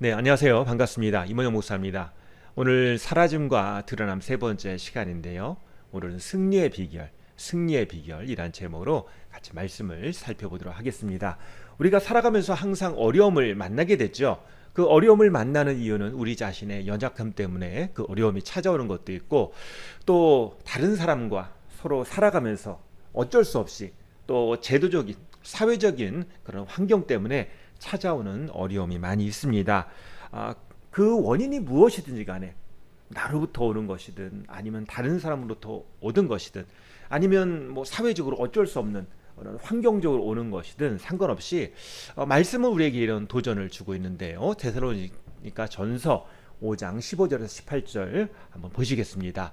네, 안녕하세요. 반갑습니다. 이모영 목사입니다. 오늘 사라짐과 드러남 세 번째 시간인데요. 오늘은 승리의 비결이란 제목으로 같이 말씀을 살펴보도록 하겠습니다. 우리가 살아가면서 항상 어려움을 만나게 됐죠. 그 어려움을 만나는 이유는 우리 자신의 연약함 때문에 그 어려움이 찾아오는 것도 있고, 또 다른 사람과 서로 살아가면서 어쩔 수 없이 또 제도적인 사회적인 그런 환경 때문에 찾아오는 어려움이 많이 있습니다. 그 원인이 무엇이든지 간에 나로부터 오는 것이든 아니면 다른 사람으로부터 오든 것이든 아니면 뭐 사회적으로 어쩔 수 없는 어느 환경적으로 오는 것이든 상관없이 말씀은 우리에게 이런 도전을 주고 있는데요. 데살로니가 전서 5장 15절에서 18절 한번 보시겠습니다.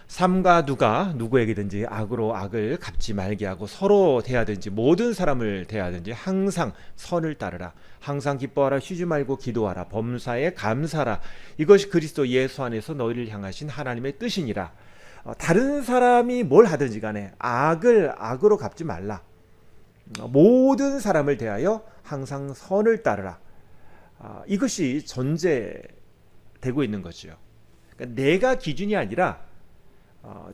삼가 누가 누구에게든지 악으로 악을 갚지 말게 하고 서로 대하든지 모든 사람을 대하든지 항상 선을 따르라. 항상 기뻐하라. 쉬지 말고 기도하라. 범사에 감사하라. 이것이 그리스도 예수 안에서 너희를 향하신 하나님의 뜻이니라. 다른 사람이 뭘 하든지 간에 악을 악으로 갚지 말라. 모든 사람을 대하여 항상 선을 따르라. 이것이 전제되고 있는 거죠. 그러니까 내가 기준이 아니라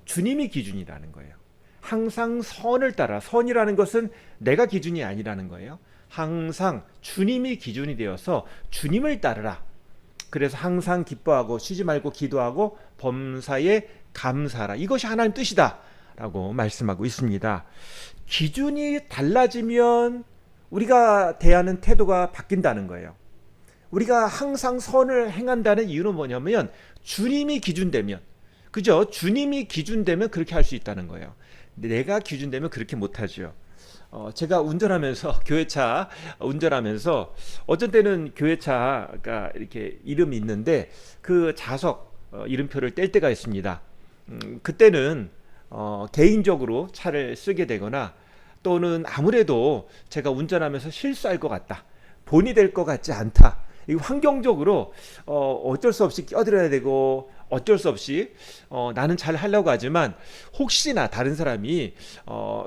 주님이 기준이라는 거예요. 항상 선을 따라. 선이라는 것은 내가 기준이 아니라는 거예요. 항상 주님이 기준이 되어서 주님을 따르라. 그래서 항상 기뻐하고 쉬지 말고 기도하고 범사에 감사하라. 이것이 하나님 뜻이다 라고 말씀하고 있습니다. 기준이 달라지면 우리가 대하는 태도가 바뀐다는 거예요. 우리가 항상 선을 행한다는 이유는 뭐냐면 주님이 기준되면, 그죠? 주님이 기준되면 그렇게 할 수 있다는 거예요. 내가 기준되면 그렇게 못하죠. 제가 운전하면서 교회차 운전하면서 어쩐 때는 교회차가 이렇게 이름이 있는데 그 좌석 이름표를 뗄 때가 있습니다. 그때는 개인적으로 차를 쓰게 되거나 또는 아무래도 제가 운전하면서 실수할 것 같다, 본이 될 것 같지 않다, 이 환경적으로 어쩔 수 없이 껴들어야 되고 어쩔 수 없이 나는 잘 하려고 하지만 혹시나 다른 사람이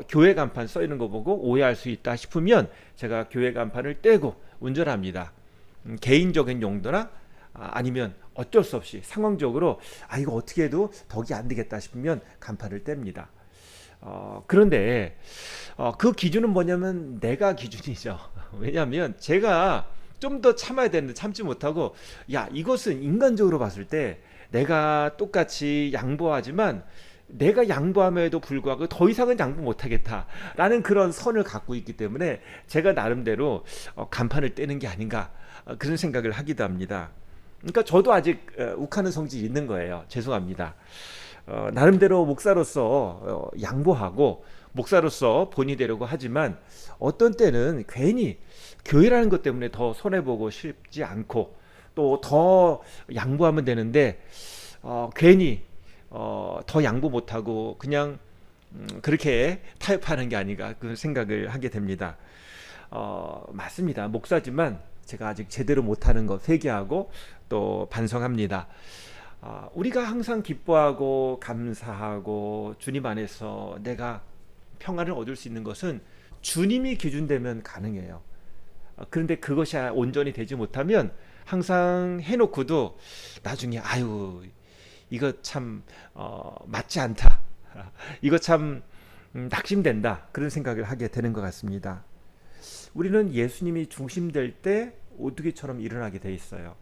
교회 간판 써 있는 거 보고 오해할 수 있다 싶으면 제가 교회 간판을 떼고 운전합니다. 개인적인 용도나 아니면 어쩔 수 없이 상황적으로 이거 어떻게 해도 덕이 안 되겠다 싶으면 간판을 뗍니다. 그런데 그 기준은 뭐냐면 내가 기준이죠. 왜냐하면 제가 좀 더 참아야 되는데 참지 못하고, 야, 이것은 인간적으로 봤을 때 내가 똑같이 양보하지만 내가 양보함에도 불구하고 더 이상은 양보 못하겠다라는 그런 선을 갖고 있기 때문에 제가 나름대로 간판을 떼는 게 아닌가, 그런 생각을 하기도 합니다. 그러니까 저도 아직 욱하는 성질이 있는 거예요. 죄송합니다. 나름대로 목사로서 양보하고 목사로서 본이 되려고 하지만 어떤 때는 괜히 교회라는 것 때문에 더 손해보고 싶지 않고 또 더 양보하면 되는데 괜히 더 양보 못하고 그냥 그렇게 타협하는 게 아닌가, 그 생각을 하게 됩니다. 맞습니다. 목사지만 제가 아직 제대로 못하는 것 회개하고 또 반성합니다. 우리가 항상 기뻐하고 감사하고 주님 안에서 내가 평안을 얻을 수 있는 것은 주님이 기준되면 가능해요. 그런데 그것이 온전히 되지 못하면 항상 해놓고도 나중에 이거 참 맞지 않다, 이거 참 낙심된다, 그런 생각을 하게 되는 것 같습니다. 우리는 예수님이 중심될 때 오두기처럼 일어나게 돼 있어요.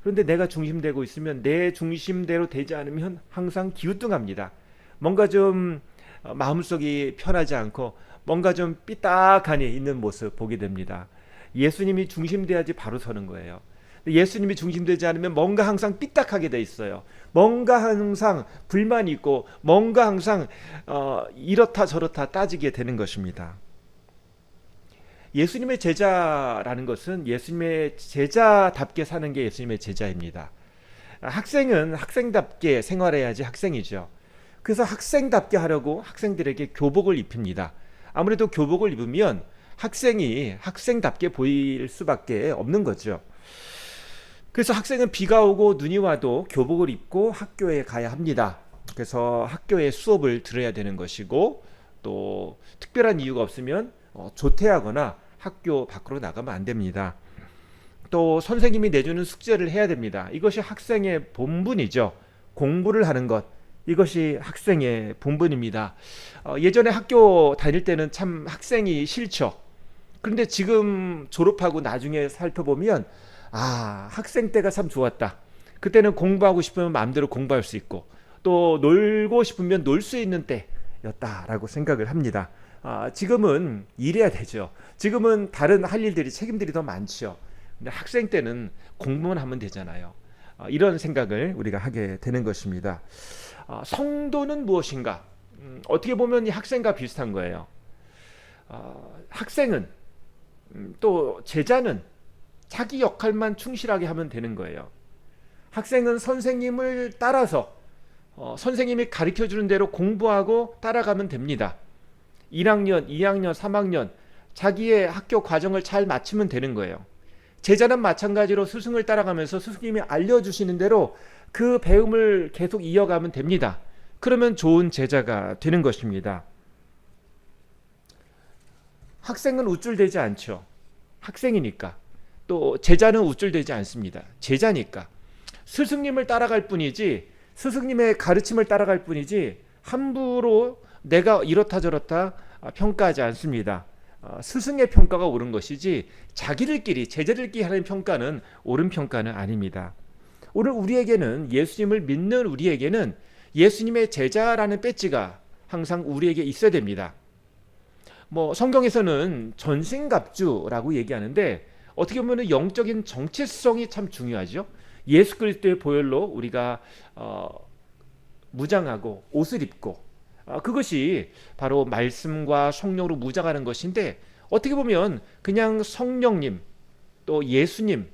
그런데 내가 중심되고 있으면 내 중심대로 되지 않으면 항상 기우뚱합니다. 뭔가 좀 마음속이 편하지 않고 뭔가 좀 삐딱하니 있는 모습 보게 됩니다. 예수님이 중심돼야지 바로 서는 거예요. 예수님이 중심되지 않으면 뭔가 항상 삐딱하게 돼 있어요. 뭔가 항상 불만이 있고 뭔가 항상 이렇다 저렇다 따지게 되는 것입니다. 예수님의 제자라는 것은 예수님의 제자답게 사는 게 예수님의 제자입니다. 학생은 학생답게 생활해야지 학생이죠. 그래서 학생답게 하려고 학생들에게 교복을 입힙니다. 아무래도 교복을 입으면 학생이 학생답게 보일 수밖에 없는 거죠. 그래서 학생은 비가 오고 눈이 와도 교복을 입고 학교에 가야 합니다. 그래서 학교에 수업을 들어야 되는 것이고, 또 특별한 이유가 없으면 조퇴하거나 학교 밖으로 나가면 안 됩니다. 또 선생님이 내주는 숙제를 해야 됩니다. 이것이 학생의 본분이죠. 공부를 하는 것, 이것이 학생의 본분입니다. 예전에 학교 다닐 때는 참 학생이 싫죠. 그런데 지금 졸업하고 나중에 살펴보면 학생 때가 참 좋았다. 그때는 공부하고 싶으면 마음대로 공부할 수 있고 또 놀고 싶으면 놀 수 있는 때였다라고 생각을 합니다. 지금은 일해야 되죠. 지금은 다른 할 일들이 책임들이 더 많죠. 근데 학생 때는 공부만 하면 되잖아요. 이런 생각을 우리가 하게 되는 것입니다. 성도는 무엇인가? 어떻게 보면 이 학생과 비슷한 거예요. 학생은 또 제자는 자기 역할만 충실하게 하면 되는 거예요. 학생은 선생님을 따라서 선생님이 가르쳐 주는 대로 공부하고 따라가면 됩니다. 1학년, 2학년, 3학년 자기의 학교 과정을 잘 마치면 되는 거예요. 제자는 마찬가지로 스승을 따라가면서 스승님이 알려주시는 대로 그 배움을 계속 이어가면 됩니다. 그러면 좋은 제자가 되는 것입니다. 학생은 우쭐대지 않죠. 학생이니까. 또 제자는 우쭐대지 않습니다. 제자니까. 스승님을 따라갈 뿐이지, 스승님의 가르침을 따라갈 뿐이지 함부로 내가 이렇다 저렇다 평가하지 않습니다. 스승의 평가가 옳은 것이지 자기들끼리 제자들끼리 하는 평가는 옳은 평가는 아닙니다. 오늘 우리에게는, 예수님을 믿는 우리에게는 예수님의 제자라는 배지가 항상 우리에게 있어야 됩니다. 성경에서는 전신갑주라고 얘기하는데 어떻게 보면 영적인 정체성이 참 중요하죠. 예수 그리스도의 보혈로 우리가 무장하고 옷을 입고 그것이 바로 말씀과 성령으로 무장하는 것인데, 어떻게 보면 그냥 성령님 또 예수님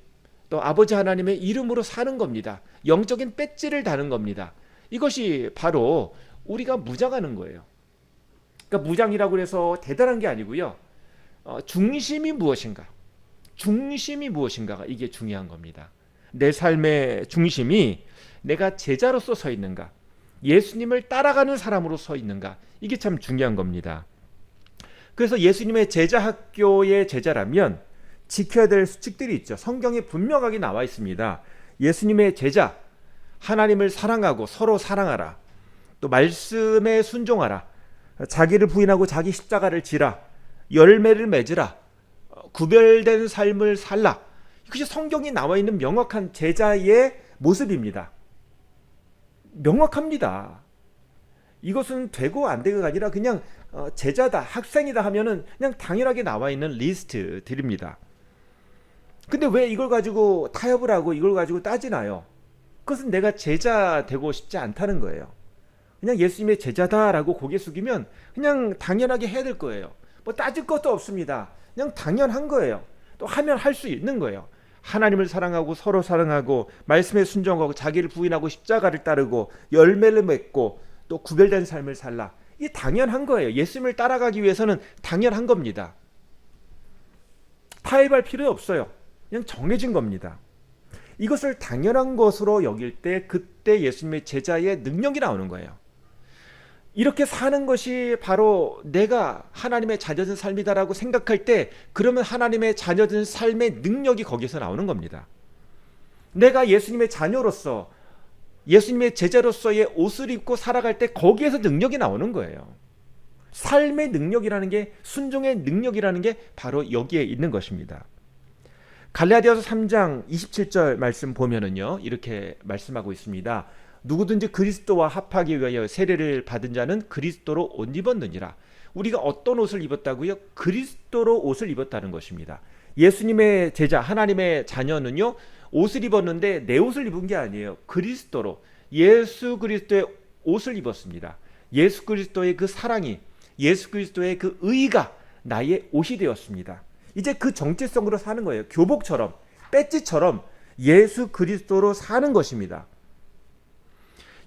또 아버지 하나님의 이름으로 사는 겁니다. 영적인 배지를 다는 겁니다. 이것이 바로 우리가 무장하는 거예요. 그러니까 무장이라고 해서 대단한 게 아니고요. 중심이 무엇인가? 중심이 무엇인가가 이게 중요한 겁니다. 내 삶의 중심이 내가 제자로서 서 있는가? 예수님을 따라가는 사람으로 서 있는가? 이게 참 중요한 겁니다. 그래서 예수님의 제자 학교의 제자라면 지켜야 될 수칙들이 있죠. 성경에 분명하게 나와 있습니다. 예수님의 제자, 하나님을 사랑하고 서로 사랑하라. 또 말씀에 순종하라. 자기를 부인하고 자기 십자가를 지라. 열매를 맺으라. 구별된 삶을 살라. 이것이 성경에 나와 있는 명확한 제자의 모습입니다. 명확합니다. 이것은 되고 안 되고가 아니라 그냥 제자다, 학생이다 하면은 그냥 당연하게 나와 있는 리스트들입니다. 근데 왜 이걸 가지고 타협을 하고 이걸 가지고 따지나요? 그것은 내가 제자 되고 싶지 않다는 거예요. 그냥 예수님의 제자다라고 고개 숙이면 그냥 당연하게 해야 될 거예요. 따질 것도 없습니다. 그냥 당연한 거예요. 또 하면 할 수 있는 거예요. 하나님을 사랑하고 서로 사랑하고 말씀에 순종하고 자기를 부인하고 십자가를 따르고 열매를 맺고 또 구별된 삶을 살라. 이게 당연한 거예요. 예수님을 따라가기 위해서는 당연한 겁니다. 타협할 필요 없어요. 그냥 정해진 겁니다. 이것을 당연한 것으로 여길 때 그때 예수님의 제자의 능력이 나오는 거예요. 이렇게 사는 것이 바로 내가 하나님의 자녀된 삶이다라고 생각할 때, 그러면 하나님의 자녀된 삶의 능력이 거기서 나오는 겁니다. 내가 예수님의 자녀로서 예수님의 제자로서의 옷을 입고 살아갈 때 거기에서 능력이 나오는 거예요. 삶의 능력이라는 게, 순종의 능력이라는 게 바로 여기에 있는 것입니다. 갈라디아서 3장 27절 말씀 보면은요, 이렇게 말씀하고 있습니다. 누구든지 그리스도와 합하기 위하여 세례를 받은 자는 그리스도로 옷 입었느니라. 우리가 어떤 옷을 입었다고요? 그리스도로 옷을 입었다는 것입니다. 예수님의 제자, 하나님의 자녀는요, 옷을 입었는데 내 옷을 입은 게 아니에요. 그리스도로, 예수 그리스도의 옷을 입었습니다. 예수 그리스도의 그 사랑이, 예수 그리스도의 그 의가 나의 옷이 되었습니다. 이제 그 정체성으로 사는 거예요. 교복처럼, 배지처럼 예수 그리스도로 사는 것입니다.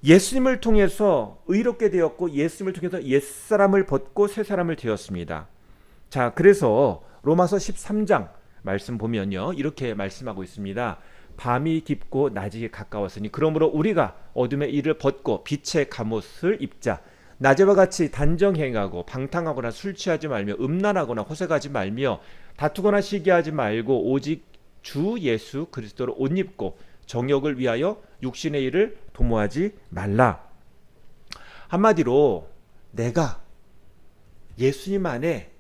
예수님을 통해서 의롭게 되었고, 예수님을 통해서 옛사람을 벗고 새사람을 되었습니다. 자, 그래서 로마서 13장 말씀 보면요, 이렇게 말씀하고 있습니다. 밤이 깊고 낮이 가까웠으니 그러므로 우리가 어둠의 일을 벗고 빛의 갑옷을 입자. 낮에와 같이 단정행하고 방탕하거나 술 취하지 말며 음란하거나 호색하지 말며 다투거나 시기하지 말고 오직 주 예수 그리스도를 옷 입고 정욕을 위하여 육신의 일을 도모하지 말라. 한마디로 내가 예수님 안에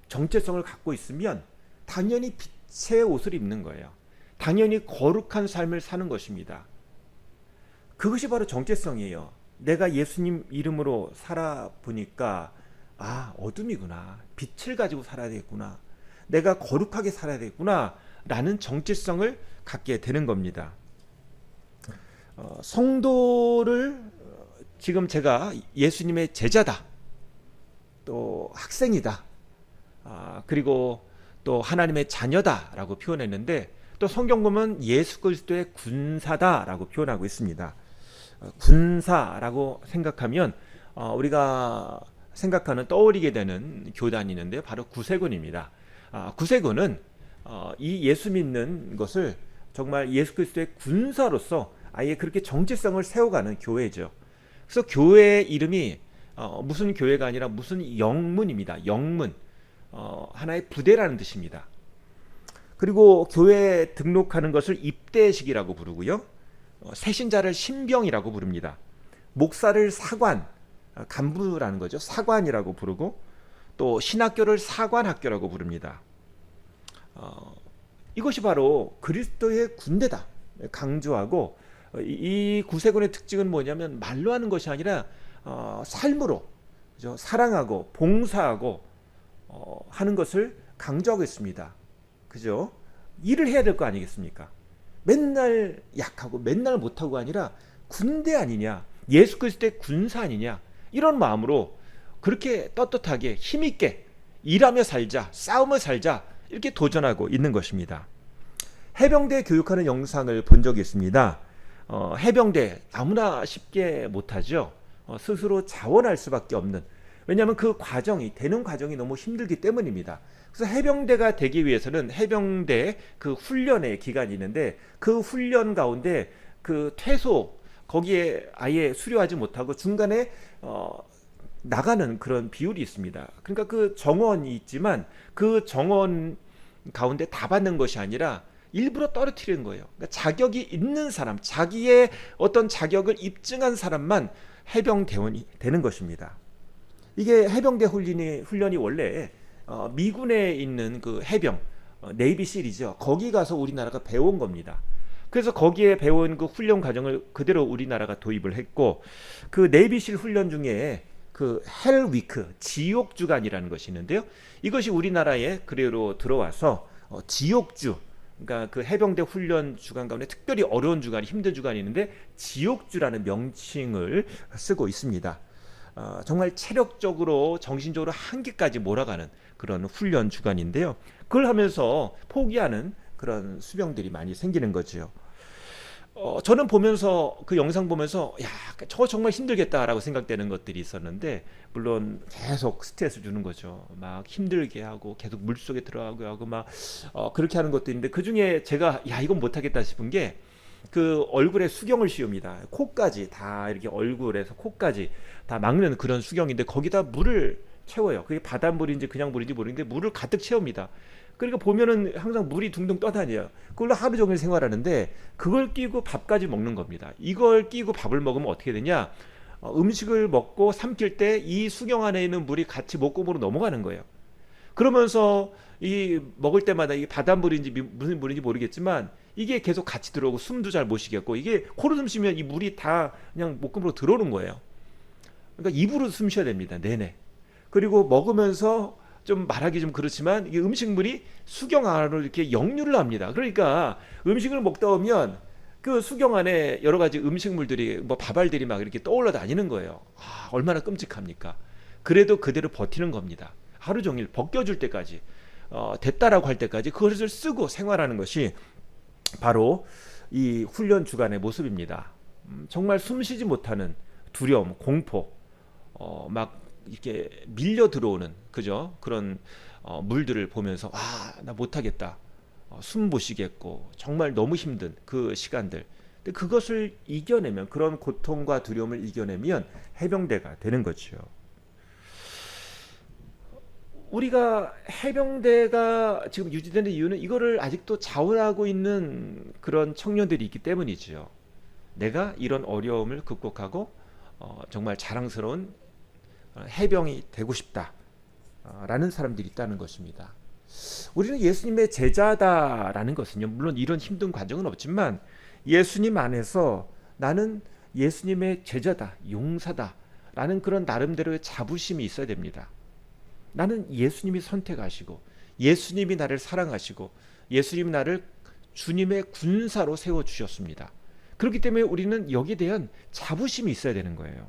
정체성을 갖고 있으면 당연히 빛의 옷을 입는 거예요. 당연히 거룩한 삶을 사는 것입니다. 그것이 바로 정체성이에요. 내가 예수님 이름으로 살아보니까 어둠이구나. 빛을 가지고 살아야 되겠구나. 내가 거룩하게 살아야 되겠구나 라는 정체성을 갖게 되는 겁니다. 성도를 지금 제가 예수님의 제자다, 또 학생이다, 그리고 또 하나님의 자녀다라고 표현했는데, 또 성경 보면 예수 그리스도의 군사다라고 표현하고 있습니다. 군사라고 생각하면 우리가 생각하는 떠올리게 되는 교단이 있는데 바로 구세군입니다. 구세군은 이 예수 믿는 것을 정말 예수 그리스도의 군사로서 아예 그렇게 정체성을 세워가는 교회죠. 그래서 교회 이름이 무슨 교회가 아니라 무슨 영문입니다. 영문, 하나의 부대라는 뜻입니다. 그리고 교회에 등록하는 것을 입대식이라고 부르고요. 세신자를 신병이라고 부릅니다. 목사를 사관, 간부라는 거죠. 사관이라고 부르고, 또 신학교를 사관학교라고 부릅니다. 이것이 바로 그리스도의 군대다 강조하고, 이 구세군의 특징은 뭐냐면 말로 하는 것이 아니라 삶으로, 그죠? 사랑하고 봉사하고 하는 것을 강조하고 있습니다. 그죠? 일을 해야 될 거 아니겠습니까? 맨날 약하고 맨날 못하고 아니라 군대 아니냐, 예수 그리스도의 군사 아니냐, 이런 마음으로 그렇게 떳떳하게 힘있게 일하며 살자, 싸우며 살자, 이렇게 도전하고 있는 것입니다. 해병대 교육하는 영상을 본 적이 있습니다. 해병대 아무나 쉽게 못하죠. 스스로 자원할 수밖에 없는, 왜냐하면 그 과정이 되는 과정이 너무 힘들기 때문입니다. 그래서 해병대가 되기 위해서는 해병대 그 훈련의 기간이 있는데, 그 훈련 가운데 그 퇴소, 거기에 아예 수료하지 못하고 중간에 나가는 그런 비율이 있습니다. 그러니까 그 정원이 있지만 그 정원 가운데 다 받는 것이 아니라 일부러 떨어뜨리는 거예요. 그러니까 자격이 있는 사람, 자기의 어떤 자격을 입증한 사람만 해병대원이 되는 것입니다. 이게 해병대 훈련이 원래 미군에 있는 그 해병, 네이비실이죠. 거기 가서 우리나라가 배운 겁니다. 그래서 거기에 배운 그 훈련 과정을 그대로 우리나라가 도입을 했고, 그 네이비실 훈련 중에 그 헬위크, 지옥주간이라는 것이 있는데요. 이것이 우리나라에 그대로 들어와서 지옥주, 그러니까 그 해병대 훈련 주간 가운데 특별히 어려운 주간이, 힘든 주간이 있는데 지옥주라는 명칭을 쓰고 있습니다. 정말 체력적으로 정신적으로 한계까지 몰아가는 그런 훈련 주간인데요. 그걸 하면서 포기하는 그런 수병들이 많이 생기는 거죠. 저는 보면서, 그 영상 보면서 저거 정말 힘들겠다라고 생각되는 것들이 있었는데, 물론 계속 스트레스 주는 거죠. 막 힘들게 하고 계속 물속에 들어가고 하고 막 그렇게 하는 것도 있는데, 그중에 제가 이건 못하겠다 싶은 게 그 얼굴에 수경을 씌웁니다. 코까지 다, 이렇게 얼굴에서 코까지 다 막는 그런 수경인데 거기다 물을 채워요. 그게 바닷물인지 그냥 물인지 모르겠는데 물을 가득 채웁니다. 그러니까 보면은 항상 물이 둥둥 떠다녀요. 그걸로 하루 종일 생활하는데 그걸 끼고 밥까지 먹는 겁니다. 이걸 끼고 밥을 먹으면 어떻게 되냐? 음식을 먹고 삼킬 때 이 수경 안에 있는 물이 같이 목구멍으로 넘어가는 거예요. 그러면서 이 먹을 때마다 이 바닷물인지 무슨 물인지 모르겠지만 이게 계속 같이 들어오고 숨도 잘 못 쉬겠고, 이게 코로 숨 쉬면 이 물이 다 그냥 목구멍으로 들어오는 거예요. 그러니까 입으로 숨 쉬어야 됩니다. 내내. 그리고 먹으면서 좀 말하기 좀 그렇지만 이 음식물이 수경 안으로 이렇게 역류를 합니다. 그러니까 음식을 먹다 보면 그 수경 안에 여러 가지 음식물들이, 뭐 밥알들이 막 이렇게 떠올라 다니는 거예요. 얼마나 끔찍합니까? 그래도 그대로 버티는 겁니다. 하루 종일 벗겨줄 때까지, 됐다라고 할 때까지 그것을 쓰고 생활하는 것이 바로 이 훈련 주간의 모습입니다. 정말 숨쉬지 못하는 두려움, 공포, 막 이렇게 밀려 들어오는, 그죠? 그런 물들을 보면서 나 못하겠다, 숨 못 쉬겠고 정말 너무 힘든 그 시간들. 근데 그것을 이겨내면, 그런 고통과 두려움을 이겨내면 해병대가 되는 거죠. 우리가 해병대가 지금 유지되는 이유는 이거를 아직도 자원하고 있는 그런 청년들이 있기 때문이지요. 내가 이런 어려움을 극복하고 정말 자랑스러운 해병이 되고 싶다라는 사람들이 있다는 것입니다. 우리는 예수님의 제자다라는 것은요, 물론 이런 힘든 과정은 없지만 예수님 안에서 나는 예수님의 제자다, 용사다라는 그런 나름대로의 자부심이 있어야 됩니다. 나는 예수님이 선택하시고 예수님이 나를 사랑하시고 예수님이 나를 주님의 군사로 세워주셨습니다. 그렇기 때문에 우리는 여기에 대한 자부심이 있어야 되는 거예요.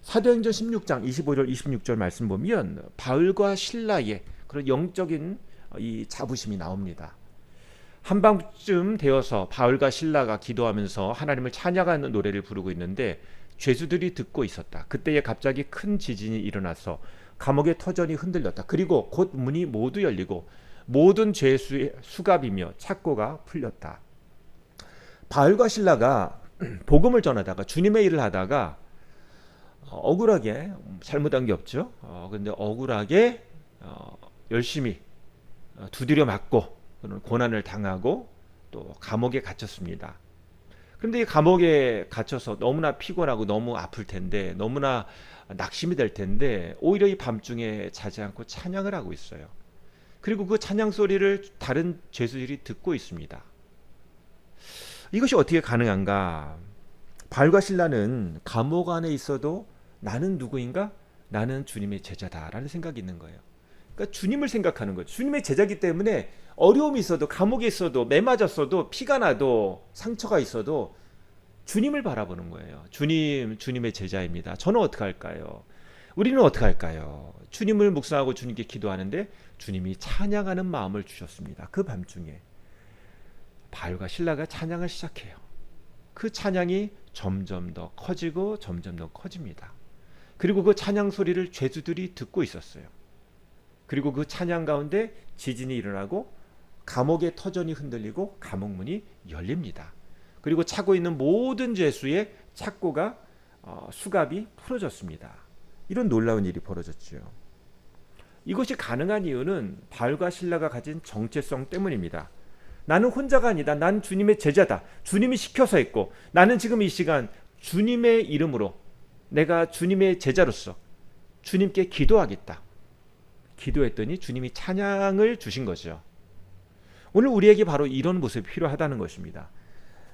사도행전 16장 25절 26절 말씀 보면 바울과 실라의 그런 영적인 이 자부심이 나옵니다. 한밤쯤 되어서 바울과 실라가 기도하면서 하나님을 찬양하는 노래를 부르고 있는데 죄수들이 듣고 있었다. 그때에 갑자기 큰 지진이 일어나서 감옥의 터전이 흔들렸다. 그리고 곧 문이 모두 열리고 모든 죄수의 수갑이며 착고가 풀렸다. 바울과 실라가 복음을 전하다가 주님의 일을 하다가 억울하게 잘못한 게 없죠. 근데 억울하게 열심히 두드려 맞고 그런 고난을 당하고 또 감옥에 갇혔습니다. 그런데 이 감옥에 갇혀서 너무나 피곤하고 너무 아플 텐데 너무나 낙심이 될 텐데 오히려 이 밤중에 자지 않고 찬양을 하고 있어요. 그리고 그 찬양 소리를 다른 죄수들이 듣고 있습니다. 이것이 어떻게 가능한가? 바울과 실라는 감옥 안에 있어도 나는 누구인가? 나는 주님의 제자다라는 생각이 있는 거예요. 그러니까 주님을 생각하는 거죠. 주님의 제자이기 때문에 어려움이 있어도 감옥에 있어도 매 맞았어도 피가 나도 상처가 있어도 주님을 바라보는 거예요. 주님, 주님의 제자입니다. 저는 어떻게 할까요? 우리는 어떻게 할까요? 주님을 묵상하고 주님께 기도하는데 주님이 찬양하는 마음을 주셨습니다. 그 밤중에 바울과 실라가 찬양을 시작해요. 그 찬양이 점점 더 커지고 점점 더 커집니다. 그리고 그 찬양 소리를 죄수들이 듣고 있었어요. 그리고 그 찬양 가운데 지진이 일어나고 감옥의 터전이 흔들리고 감옥 문이 열립니다. 그리고 차고 있는 모든 죄수의 착고가 수갑이 풀어졌습니다. 이런 놀라운 일이 벌어졌죠. 이것이 가능한 이유는 바울과 실라가 가진 정체성 때문입니다. 나는 혼자가 아니다. 난 주님의 제자다. 주님이 시켜서 했고 나는 지금 이 시간 주님의 이름으로 내가 주님의 제자로서 주님께 기도하겠다. 기도했더니 주님이 찬양을 주신 거죠. 오늘 우리에게 바로 이런 모습이 필요하다는 것입니다.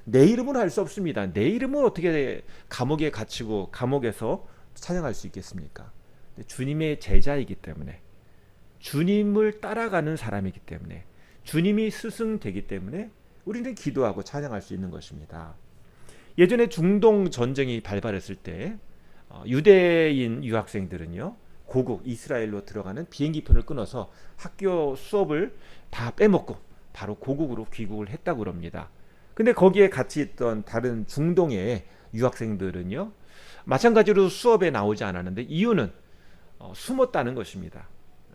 내 이름은 할 수 없습니다. 내 이름은 어떻게 감옥에 갇히고 감옥에서 찬양할 수 있겠습니까? 주님의 제자이기 때문에 주님을 따라가는 사람이기 때문에 주님이 스승되기 때문에 우리는 기도하고 찬양할 수 있는 것입니다. 예전에 중동 전쟁이 발발했을 때 유대인 유학생들은요 고국 이스라엘로 들어가는 비행기표를 끊어서 학교 수업을 다 빼먹고 바로 고국으로 귀국을 했다고 그럽니다. 근데 거기에 같이 있던 다른 중동의 유학생들은요 마찬가지로 수업에 나오지 않았는데 이유는 숨었다는 것입니다.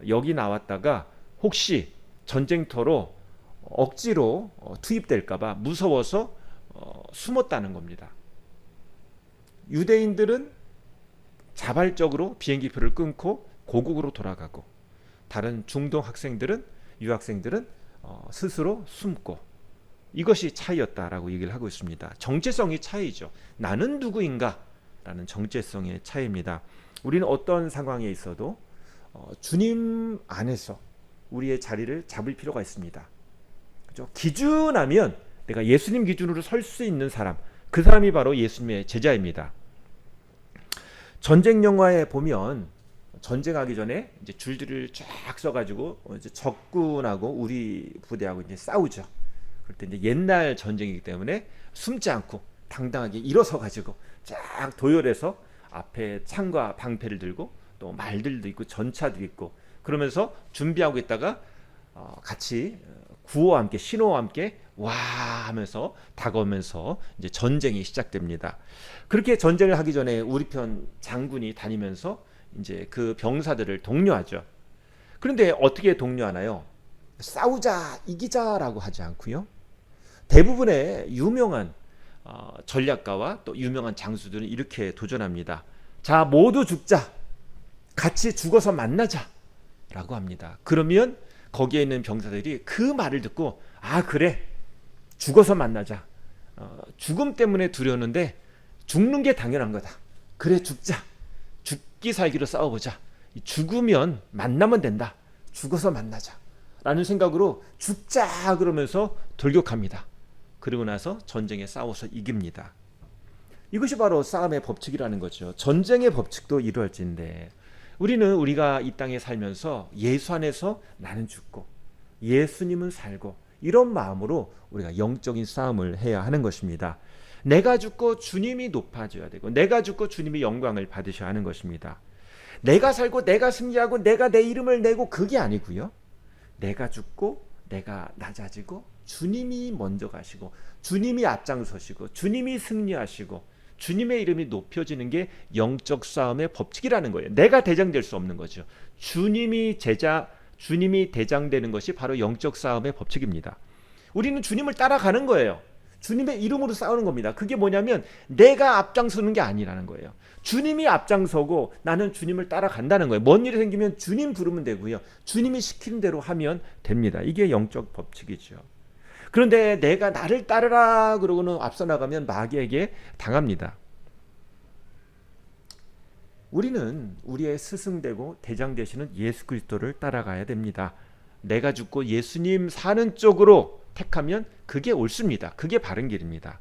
여기 나왔다가 혹시 전쟁터로 억지로 투입될까봐 무서워서 숨었다는 겁니다. 유대인들은 자발적으로 비행기표를 끊고 고국으로 돌아가고 다른 중동 학생들은 유학생들은 스스로 숨고 이것이 차이였다라고 얘기를 하고 있습니다. 정체성이 차이죠. 나는 누구인가? 라는 정체성의 차이입니다. 우리는 어떤 상황에 있어도 주님 안에서 우리의 자리를 잡을 필요가 있습니다. 그죠? 기준하면 내가 예수님 기준으로 설 수 있는 사람, 그 사람이 바로 예수님의 제자입니다. 전쟁 영화에 보면 전쟁하기 전에 이제 줄들을 쫙 써가지고 이제 적군하고 우리 부대하고 이제 싸우죠. 그럴 때 이제 옛날 전쟁이기 때문에 숨지 않고 당당하게 일어서 가지고 쫙 도열해서 앞에 창과 방패를 들고 또 말들도 있고 전차도 있고 그러면서 준비하고 있다가 같이 구호와 함께 신호와 함께 와 하면서 다가오면서 이제 전쟁이 시작됩니다. 그렇게 전쟁을 하기 전에 우리 편 장군이 다니면서 이제 그 병사들을 독려하죠. 그런데 어떻게 독려하나요? 싸우자, 이기자라고 하지 않고요. 대부분의 유명한 전략가와 또 유명한 장수들은 이렇게 도전합니다. 자, 모두 죽자. 같이 죽어서 만나자라고 합니다. 그러면 거기에 있는 병사들이 그 말을 듣고 아 그래 죽어서 만나자. 죽음 때문에 두려웠는데 죽는 게 당연한 거다. 그래 죽자. 죽기 살기로 싸워보자. 죽으면 만나면 된다. 죽어서 만나자. 라는 생각으로 죽자 그러면서 돌격합니다. 그리고 나서 전쟁에 싸워서 이깁니다. 이것이 바로 싸움의 법칙이라는 거죠. 전쟁의 법칙도 이루어진데 우리는 우리가 이 땅에 살면서 예수 안에서 나는 죽고 예수님은 살고 이런 마음으로 우리가 영적인 싸움을 해야 하는 것입니다. 내가 죽고 주님이 높아져야 되고 내가 죽고 주님이 영광을 받으셔야 하는 것입니다. 내가 살고 내가 승리하고 내가 내 이름을 내고 그게 아니고요. 내가 죽고 내가 낮아지고 주님이 먼저 가시고 주님이 앞장서시고 주님이 승리하시고 주님의 이름이 높여지는 게 영적 싸움의 법칙이라는 거예요. 내가 대장될 수 없는 거죠. 주님이 대장되는 것이 바로 영적 싸움의 법칙입니다. 우리는 주님을 따라가는 거예요. 주님의 이름으로 싸우는 겁니다. 그게 뭐냐면 내가 앞장서는 게 아니라는 거예요. 주님이 앞장서고 나는 주님을 따라간다는 거예요. 뭔 일이 생기면 주님 부르면 되고요. 주님이 시키는 대로 하면 됩니다. 이게 영적 법칙이죠. 그런데 내가 나를 따르라 그러고는 앞서 나가면 마귀에게 당합니다. 우리는 우리의 스승되고 대장 되시는 예수 그리스도를 따라가야 됩니다. 내가 죽고 예수님 사는 쪽으로 택하면 그게 옳습니다. 그게 바른 길입니다.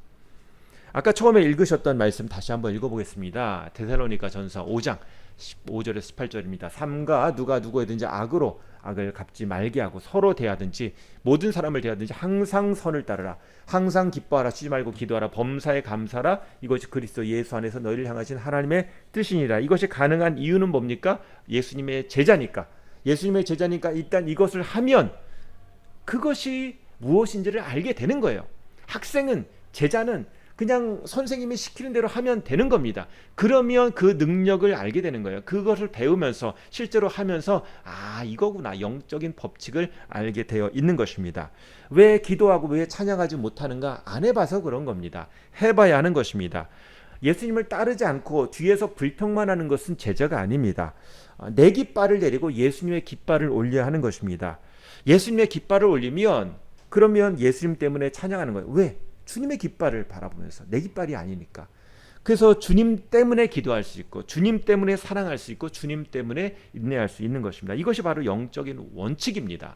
아까 처음에 읽으셨던 말씀 다시 한번 읽어보겠습니다. 데살로니가 전서 5장 15절에서 18절입니다. 삼가 누가 누구에든지 악을 갚지 말게 하고 서로 대하든지 모든 사람을 대하든지 항상 선을 따르라. 항상 기뻐하라. 쉬지 말고 기도하라. 범사에 감사라. 이것이 그리스도 예수 안에서 너희를 향하신 하나님의 뜻이니라. 이것이 가능한 이유는 뭡니까? 예수님의 제자니까. 예수님의 제자니까 일단 이것을 하면 그것이 무엇인지를 알게 되는 거예요. 학생은 제자는 그냥 선생님이 시키는 대로 하면 되는 겁니다. 그러면 그 능력을 알게 되는 거예요. 그것을 배우면서 실제로 하면서 아 이거구나 영적인 법칙을 알게 되어 있는 것입니다. 왜 기도하고 왜 찬양하지 못하는가? 안 해봐서 그런 겁니다. 해봐야 하는 것입니다. 예수님을 따르지 않고 뒤에서 불평만 하는 것은 제자가 아닙니다. 내 깃발을 내리고 예수님의 깃발을 올려야 하는 것입니다. 예수님의 깃발을 올리면 그러면 예수님 때문에 찬양하는 거예요. 왜? 주님의 깃발을 바라보면서 내 깃발이 아니니까. 그래서 주님 때문에 기도할 수 있고 주님 때문에 사랑할 수 있고 주님 때문에 인내할 수 있는 것입니다. 이것이 바로 영적인 원칙입니다.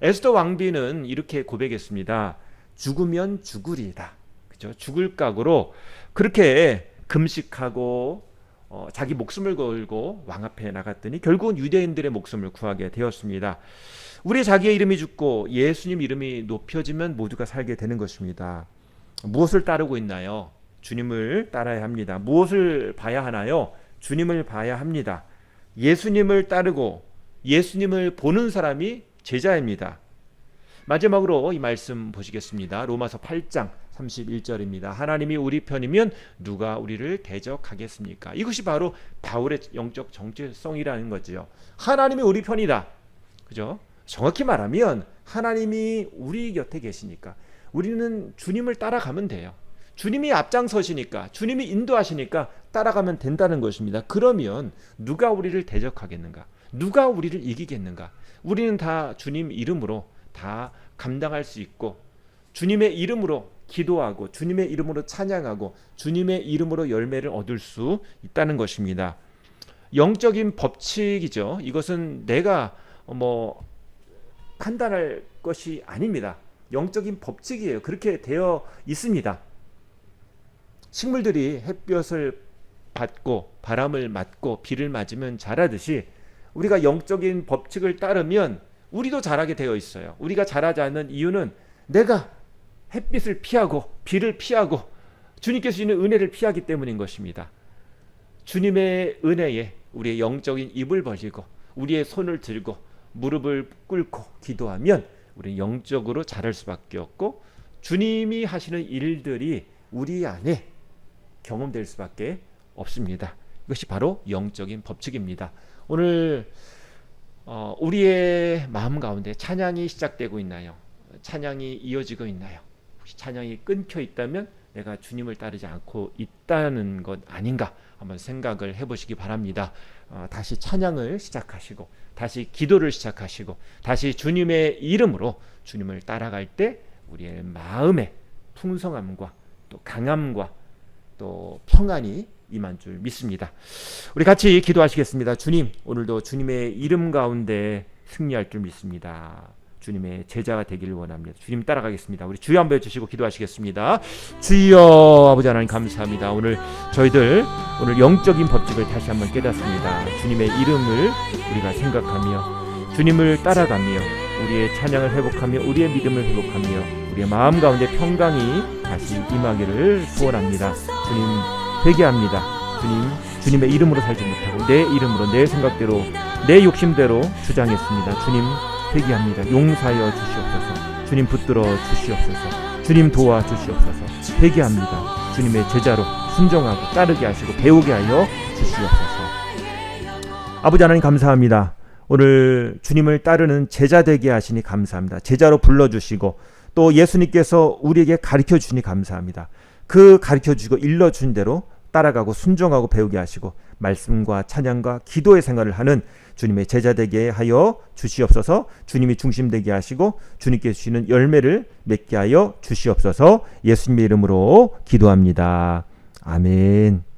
에스더 왕비는 이렇게 고백했습니다. 죽으면 죽으리이다. 그죠? 죽을 각오로 그렇게 금식하고 자기 목숨을 걸고 왕 앞에 나갔더니 결국은 유대인들의 목숨을 구하게 되었습니다. 우리 자기의 이름이 죽고 예수님 이름이 높여지면 모두가 살게 되는 것입니다. 무엇을 따르고 있나요? 주님을 따라야 합니다. 무엇을 봐야 하나요? 주님을 봐야 합니다. 예수님을 따르고 예수님을 보는 사람이 제자입니다. 마지막으로 이 말씀 보시겠습니다. 로마서 8장 31절입니다. 하나님이 우리 편이면 누가 우리를 대적하겠습니까? 이것이 바로 바울의 영적 정체성이라는 거죠. 하나님이 우리 편이다. 그죠? 정확히 말하면 하나님이 우리 곁에 계시니까 우리는 주님을 따라가면 돼요. 주님이 앞장서시니까 주님이 인도하시니까 따라가면 된다는 것입니다. 그러면 누가 우리를 대적하겠는가? 누가 우리를 이기겠는가? 우리는 다 주님 이름으로 다 감당할 수 있고 주님의 이름으로 기도하고 주님의 이름으로 찬양하고 주님의 이름으로 열매를 얻을 수 있다는 것입니다. 영적인 법칙이죠. 이것은 내가 판단할 것이 아닙니다. 영적인 법칙이에요. 그렇게 되어 있습니다. 식물들이 햇볕을 받고 바람을 맞고 비를 맞으면 자라듯이 우리가 영적인 법칙을 따르면 우리도 자라게 되어 있어요. 우리가 자라지 않는 이유는 내가 햇빛을 피하고 비를 피하고 주님께서 주시는 은혜를 피하기 때문인 것입니다. 주님의 은혜에 우리의 영적인 입을 벌리고 우리의 손을 들고 무릎을 꿇고 기도하면 우리는 영적으로 자랄 수밖에 없고 주님이 하시는 일들이 우리 안에 경험될 수밖에 없습니다. 이것이 바로 영적인 법칙입니다. 오늘 우리의 마음 가운데 찬양이 시작되고 있나요? 찬양이 이어지고 있나요? 혹시 찬양이 끊겨 있다면 내가 주님을 따르지 않고 있다는 것 아닌가 한번 생각을 해보시기 바랍니다. 다시 찬양을 시작하시고 다시 기도를 시작하시고 다시 주님의 이름으로 주님을 따라갈 때 우리의 마음의 풍성함과 또 강함과 또 평안이 임한 줄 믿습니다. 우리 같이 기도하시겠습니다. 주님, 오늘도 주님의 이름 가운데 승리할 줄 믿습니다. 주님의 제자가 되기를 원합니다. 주님 따라가겠습니다. 우리 주여 한번 해주시고 기도하시겠습니다. 주여, 아버지 하나님 감사합니다. 오늘 저희들 오늘 영적인 법칙을 다시 한번 깨닫습니다. 주님의 이름을 우리가 생각하며 주님을 따라가며 우리의 찬양을 회복하며 우리의 믿음을 회복하며 우리의 마음 가운데 평강이 다시 임하기를 소원합니다. 주님 회개합니다. 주님의 이름으로 살지 못하고 내 이름으로 내 생각대로 내 욕심대로 주장했습니다. 주님 회개합니다. 용서하여 주시옵소서. 주님 붙들어 주시옵소서. 주님 도와 주시옵소서. 회개합니다. 주님의 제자로 순종하고 따르게 하시고 배우게 하여 주시옵소서. 아버지 하나님 감사합니다. 오늘 주님을 따르는 제자 되게 하시니 감사합니다. 제자로 불러주시고 또 예수님께서 우리에게 가르쳐 주시니 감사합니다. 그 가르쳐 주시고 일러준 대로 따라가고 순종하고 배우게 하시고 말씀과 찬양과 기도의 생활을 하는 주님의 제자 되게 하여 주시옵소서. 주님이 중심되게 하시고 주님께 주시는 열매를 맺게 하여 주시옵소서. 예수님의 이름으로 기도합니다. 아멘.